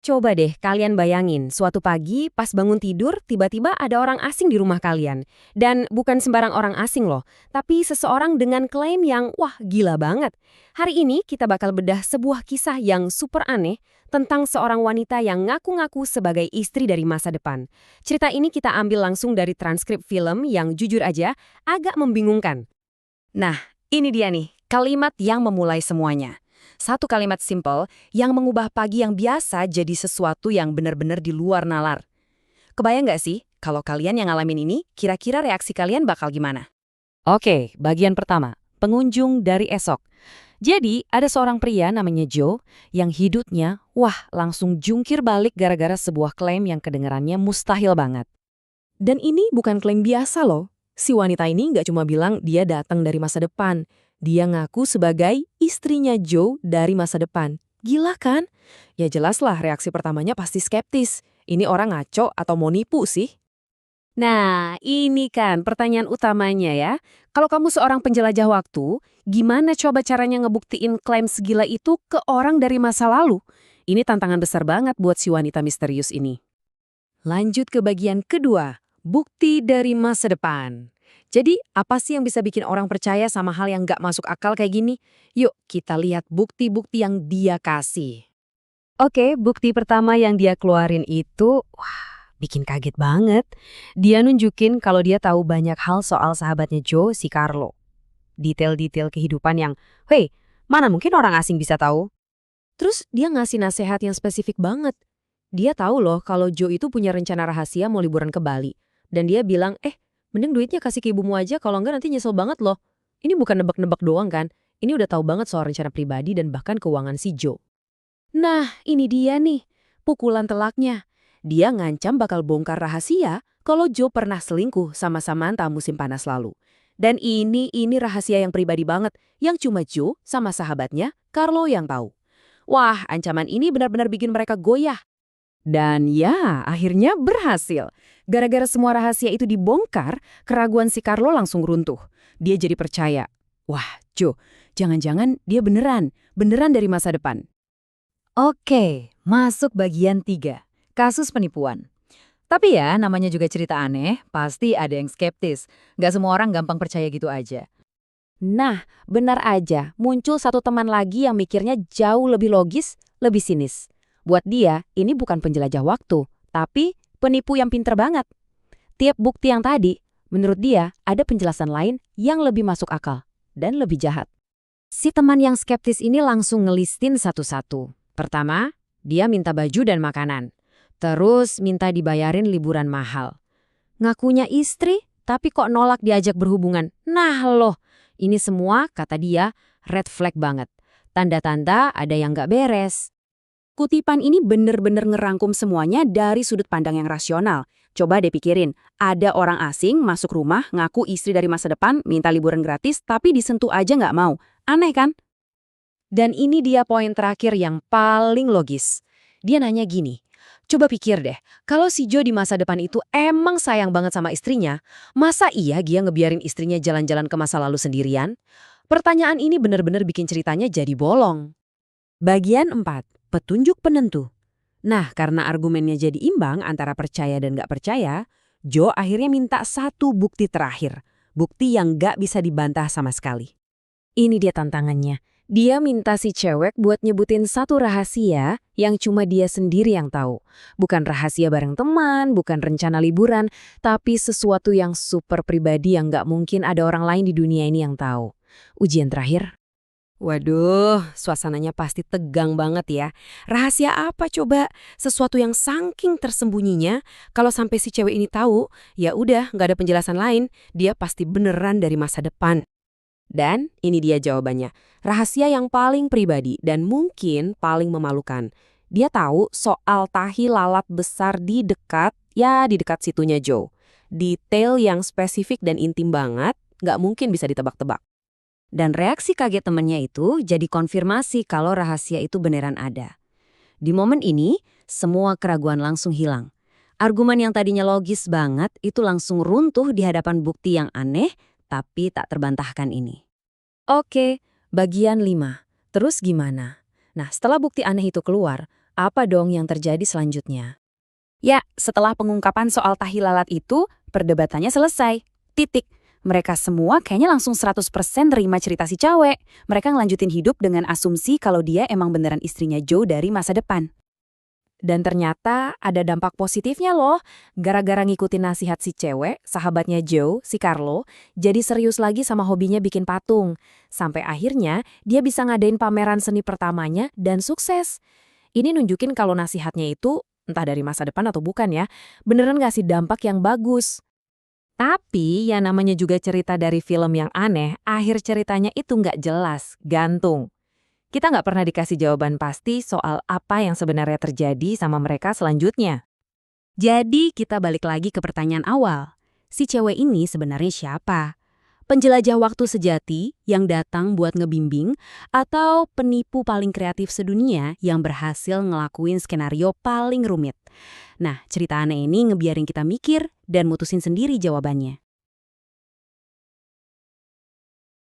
Coba deh kalian bayangin, suatu pagi pas bangun tidur, tiba-tiba ada orang asing di rumah kalian. Dan bukan sembarang orang asing loh, tapi seseorang dengan klaim yang wah gila banget. Hari ini kita bakal bedah sebuah kisah yang super aneh tentang seorang wanita yang ngaku-ngaku sebagai istri dari masa depan. Cerita ini kita ambil langsung dari transkrip film yang jujur aja agak membingungkan. Nah, ini dia nih, kalimat yang memulai semuanya. Satu kalimat simpel yang mengubah pagi yang biasa jadi sesuatu yang benar-benar di luar nalar. Kebayang nggak sih, kalau kalian yang ngalamin ini, kira-kira reaksi kalian bakal gimana? Oke, bagian pertama. Pengunjung dari esok. Jadi, ada seorang pria namanya Joe yang hidupnya, langsung jungkir balik gara-gara sebuah klaim yang kedengarannya mustahil banget. Dan ini bukan klaim biasa loh. Si wanita ini nggak cuma bilang dia datang dari masa depan. Dia ngaku sebagai istrinya Joe dari masa depan. Gila kan? Ya jelaslah reaksi pertamanya pasti skeptis. Ini orang ngaco atau mau nipu sih? Nah, ini kan pertanyaan utamanya ya. Kalau kamu seorang penjelajah waktu, gimana coba caranya ngebuktiin klaim segila itu ke orang dari masa lalu? Ini tantangan besar banget buat si wanita misterius ini. Lanjut ke bagian kedua, bukti dari masa depan. Jadi, apa sih yang bisa bikin orang percaya sama hal yang nggak masuk akal kayak gini? Yuk, kita lihat bukti-bukti yang dia kasih. Oke, bukti pertama yang dia keluarin itu, bikin kaget banget. Dia nunjukin kalau dia tahu banyak hal soal sahabatnya Joe, si Carlo. Detail-detail kehidupan yang, hei, mana mungkin orang asing bisa tahu? Terus dia ngasih nasihat yang spesifik banget. Dia tahu loh kalau Joe itu punya rencana rahasia mau liburan ke Bali. Dan dia bilang, mending duitnya kasih ke ibumu aja, kalau enggak nanti nyesel banget loh. Ini bukan nebak-nebak doang kan? Ini udah tahu banget soal rencana pribadi dan bahkan keuangan si Joe. Nah, ini dia nih, pukulan telaknya. Dia ngancam bakal bongkar rahasia kalau Joe pernah selingkuh sama Samantha musim panas lalu. Dan ini rahasia yang pribadi banget, yang cuma Joe sama sahabatnya, Carlo yang tahu. Wah, ancaman ini benar-benar bikin mereka goyah. Dan ya, akhirnya berhasil. Gara-gara semua rahasia itu dibongkar, keraguan si Carlo langsung runtuh. Dia jadi percaya, wah, Joe, jangan-jangan dia beneran dari masa depan. Oke, masuk bagian 3. Kasus penipuan. Tapi ya, namanya juga cerita aneh, pasti ada yang skeptis. Nggak semua orang gampang percaya gitu aja. Nah, benar aja, muncul satu teman lagi yang mikirnya jauh lebih logis, lebih sinis. Buat dia, ini bukan penjelajah waktu, tapi penipu yang pinter banget. Tiap bukti yang tadi, menurut dia, ada penjelasan lain yang lebih masuk akal dan lebih jahat. Si teman yang skeptis ini langsung ngelistin satu-satu. Pertama, dia minta baju dan makanan. Terus minta dibayarin liburan mahal. Ngakunya istri, tapi kok nolak diajak berhubungan. Nah loh, ini semua, kata dia, red flag banget. Tanda-tanda ada yang nggak beres. Kutipan ini bener-bener ngerangkum semuanya dari sudut pandang yang rasional. Coba deh pikirin, ada orang asing masuk rumah, ngaku istri dari masa depan, minta liburan gratis, tapi disentuh aja nggak mau. Aneh kan? Dan ini dia poin terakhir yang paling logis. Dia nanya gini, coba pikir deh, kalau si Joe di masa depan itu emang sayang banget sama istrinya, masa iya dia ngebiarin istrinya jalan-jalan ke masa lalu sendirian? Pertanyaan ini bener-bener bikin ceritanya jadi bolong. Bagian 4. Petunjuk penentu. Nah, karena argumennya jadi imbang antara percaya dan nggak percaya, Joe akhirnya minta satu bukti terakhir. Bukti yang nggak bisa dibantah sama sekali. Ini dia tantangannya. Dia minta si cewek buat nyebutin satu rahasia yang cuma dia sendiri yang tahu. Bukan rahasia bareng teman, bukan rencana liburan, tapi sesuatu yang super pribadi yang nggak mungkin ada orang lain di dunia ini yang tahu. Ujian terakhir. Waduh, suasananya pasti tegang banget ya. Rahasia apa coba? Sesuatu yang saking tersembunyinya, kalau sampai si cewek ini tahu, ya udah nggak ada penjelasan lain, dia pasti beneran dari masa depan. Dan ini dia jawabannya, rahasia yang paling pribadi dan mungkin paling memalukan. Dia tahu soal tahi lalat besar di dekat situnya Joe. Detail yang spesifik dan intim banget, nggak mungkin bisa ditebak-tebak. Dan reaksi kaget temannya itu jadi konfirmasi kalau rahasia itu beneran ada. Di momen ini, semua keraguan langsung hilang. Argumen yang tadinya logis banget itu langsung runtuh di hadapan bukti yang aneh tapi tak terbantahkan ini. Oke, bagian 5. Terus gimana? Nah, setelah bukti aneh itu keluar, Apa dong yang terjadi selanjutnya? Ya, setelah pengungkapan soal tahi lalat itu, perdebatannya selesai. Titik. Mereka semua kayaknya langsung 100% terima cerita si cewek. Mereka ngelanjutin hidup dengan asumsi kalau dia emang beneran istrinya Joe dari masa depan. Dan ternyata ada dampak positifnya loh. Gara-gara ngikutin nasihat si cewek, sahabatnya Joe, si Carlo, jadi serius lagi sama hobinya bikin patung. Sampai akhirnya dia bisa ngadain pameran seni pertamanya dan sukses. Ini nunjukin kalau nasihatnya itu, entah dari masa depan atau bukan ya, beneran ngasih dampak yang bagus. Tapi yang namanya juga cerita dari film yang aneh, akhir ceritanya itu nggak jelas, gantung. Kita nggak pernah dikasih jawaban pasti soal apa yang sebenarnya terjadi sama mereka selanjutnya. Jadi kita balik lagi ke pertanyaan awal. Si cewek ini sebenarnya siapa? Penjelajah waktu sejati yang datang buat ngebimbing atau penipu paling kreatif sedunia yang berhasil ngelakuin skenario paling rumit? Nah, cerita aneh ini ngebiarin kita mikir dan mutusin sendiri jawabannya.